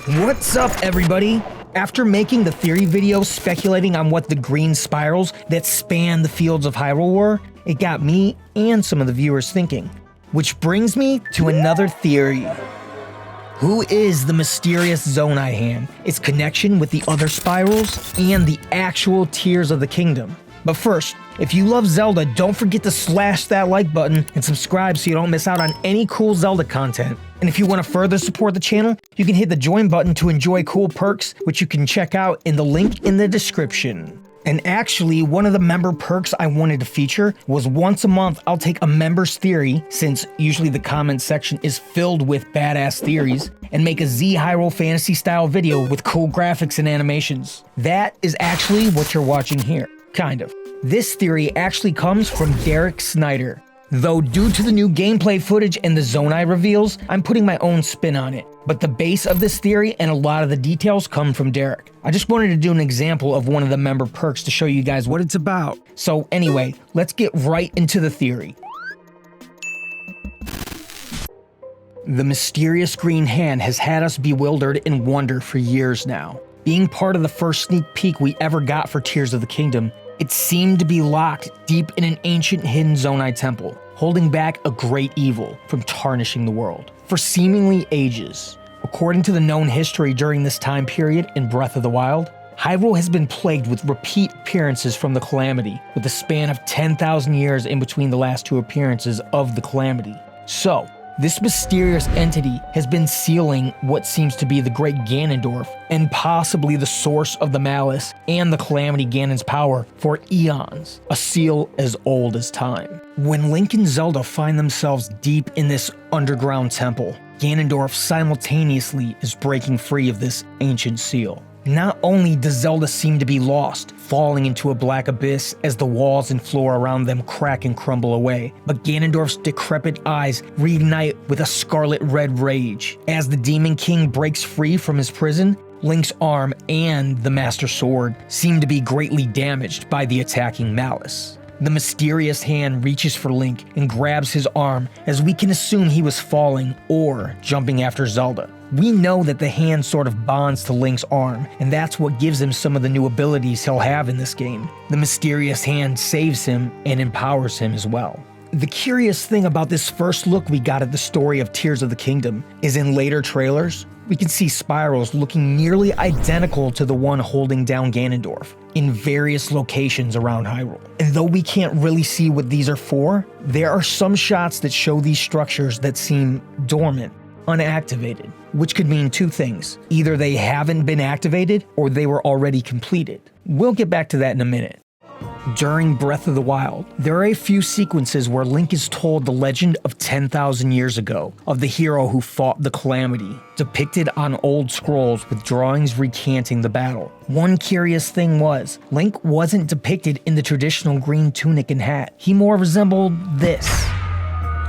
What's up, everybody? After making the theory video speculating on what the green spirals that span the fields of Hyrule were, it got me and some of the viewers thinking. Which brings me to another theory. Who is the mysterious Zonai hand, its connection with the other spirals, and the actual Tears of the Kingdom? But first, if you love Zelda, don't forget to slash that like button and subscribe so you don't miss out on any cool Zelda content. And if you want to further support the channel, you can hit the join button to enjoy cool perks, which you can check out in the link in the description. And actually, one of the member perks I wanted to feature was once a month I'll take a member's theory, since usually the comment section is filled with badass theories, and make a Z Hyrule Fantasy style video with cool graphics and animations. That is actually what you're watching here. Kind of. This theory actually comes from Derek Snyder. Though due to the new gameplay footage and the Zonai reveals, I'm putting my own spin on it. But the base of this theory and a lot of the details come from Derek. I just wanted to do an example of one of the member perks to show you guys what it's about. So anyway, let's get right into the theory. The mysterious green hand has had us bewildered in wonder for years now. Being part of the first sneak peek we ever got for Tears of the Kingdom, it seemed to be locked deep in an ancient hidden Zonai temple, holding back a great evil from tarnishing the world for seemingly ages. According to the known history during this time period in Breath of the Wild, Hyrule has been plagued with repeat appearances from the Calamity, with a span of 10,000 years in between the last two appearances of the Calamity. So, this mysterious entity has been sealing what seems to be the Great Ganondorf, and possibly the source of the malice and the Calamity Ganon's power for eons, a seal as old as time. When Link and Zelda find themselves deep in this underground temple, Ganondorf simultaneously is breaking free of this ancient seal. Not only does Zelda seem to be lost, falling into a black abyss as the walls and floor around them crack and crumble away, but Ganondorf's decrepit eyes reignite with a scarlet red rage. As the Demon King breaks free from his prison, Link's arm and the Master Sword seem to be greatly damaged by the attacking malice. The mysterious hand reaches for Link and grabs his arm, as we can assume he was falling or jumping after Zelda. We know that the hand sort of bonds to Link's arm, and that's what gives him some of the new abilities he'll have in this game. The mysterious hand saves him and empowers him as well. The curious thing about this first look we got at the story of Tears of the Kingdom is in later trailers, we can see spirals looking nearly identical to the one holding down Ganondorf in various locations around Hyrule. And though we can't really see what these are for, there are some shots that show these structures that seem dormant, unactivated, which could mean two things. Either they haven't been activated or they were already completed. We'll get back to that in a minute. During Breath of the Wild, there are a few sequences where Link is told the legend of 10,000 years ago of the hero who fought the Calamity, depicted on old scrolls with drawings recanting the battle. One curious thing was, Link wasn't depicted in the traditional green tunic and hat. He more resembled this.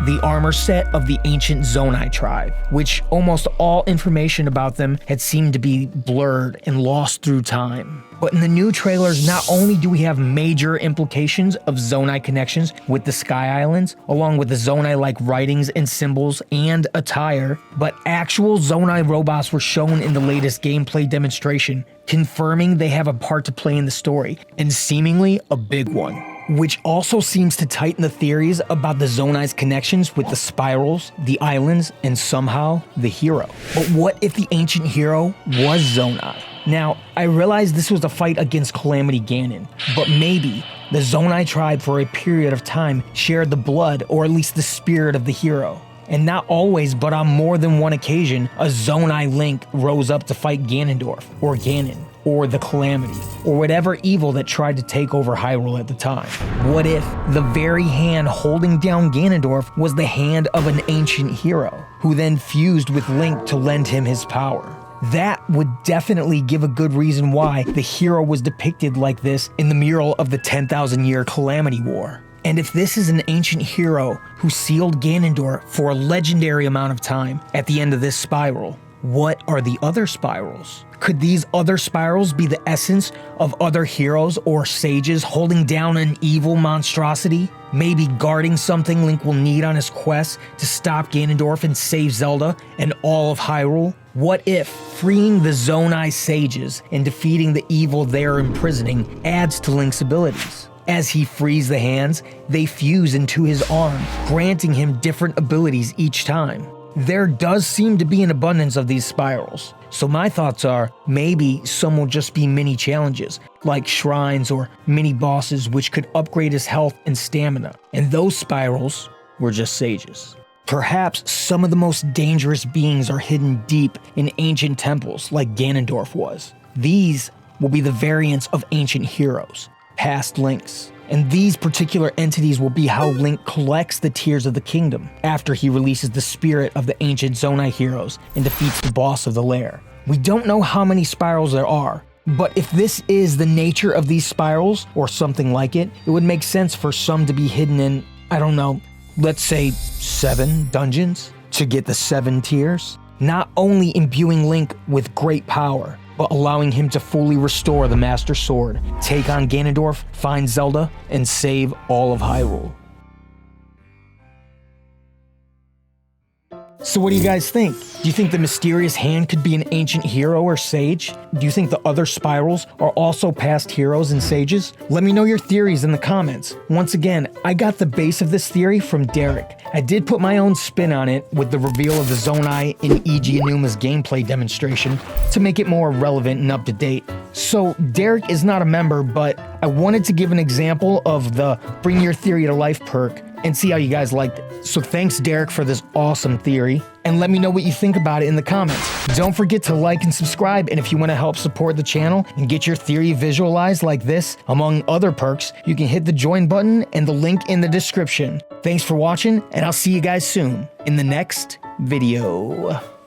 The armor set of the ancient Zonai tribe, which almost all information about them had seemed to be blurred and lost through time. But in the new trailers, not only do we have major implications of Zonai connections with the Sky Islands, along with the Zonai-like writings and symbols and attire, but actual Zonai robots were shown in the latest gameplay demonstration, confirming they have a part to play in the story, and seemingly a big one. Which also seems to tighten the theories about the Zonai's connections with the spirals, the islands, and somehow the hero. But what if the ancient hero was Zonai? Now, I realize this was a fight against Calamity Ganon, but maybe the Zonai tribe for a period of time shared the blood, or at least the spirit of the hero. And not always, but on more than one occasion, a Zonai Link rose up to fight Ganondorf, or Ganon, or the Calamity, or whatever evil that tried to take over Hyrule at the time. What if the very hand holding down Ganondorf was the hand of an ancient hero, who then fused with Link to lend him his power? That would definitely give a good reason why the hero was depicted like this in the mural of the 10,000 year Calamity War. And if this is an ancient hero who sealed Ganondorf for a legendary amount of time at the end of this spiral, what are the other spirals? Could these other spirals be the essence of other heroes or sages holding down an evil monstrosity? Maybe guarding something Link will need on his quest to stop Ganondorf and save Zelda and all of Hyrule? What if freeing the Zonai sages and defeating the evil they are imprisoning adds to Link's abilities? As he frees the hands, they fuse into his arm, granting him different abilities each time. There does seem to be an abundance of these spirals, so my thoughts are maybe some will just be mini challenges, like shrines or mini bosses which could upgrade his health and stamina, and those spirals were just sages. Perhaps some of the most dangerous beings are hidden deep in ancient temples like Ganondorf was. These will be the variants of ancient heroes, past Links. And these particular entities will be how Link collects the Tears of the Kingdom after he releases the spirit of the ancient Zonai heroes and defeats the boss of the lair. We don't know how many spirals there are, but if this is the nature of these spirals or something like it, it would make sense for some to be hidden in, I don't know, let's say 7 dungeons to get the 7 tears. Not only imbuing Link with great power, but allowing him to fully restore the Master Sword, take on Ganondorf, find Zelda, and save all of Hyrule. So what do you guys think? Do you think the mysterious hand could be an ancient hero or sage? Do you think the other spirals are also past heroes and sages? Let me know your theories in the comments. Once again, I got the base of this theory from Derek. I did put my own spin on it with the reveal of the Zonai in E.G. Anuma's gameplay demonstration to make it more relevant and up to date. So Derek is not a member, but I wanted to give an example of the Bring Your Theory to Life perk and see how you guys liked it. So thanks Derek for this awesome theory, and let me know what you think about it in the comments. Don't forget to like and subscribe, and if you want to help support the channel and get your theory visualized like this, among other perks, you can hit the join button and the link in the description. Thanks for watching, and I'll see you guys soon in the next video.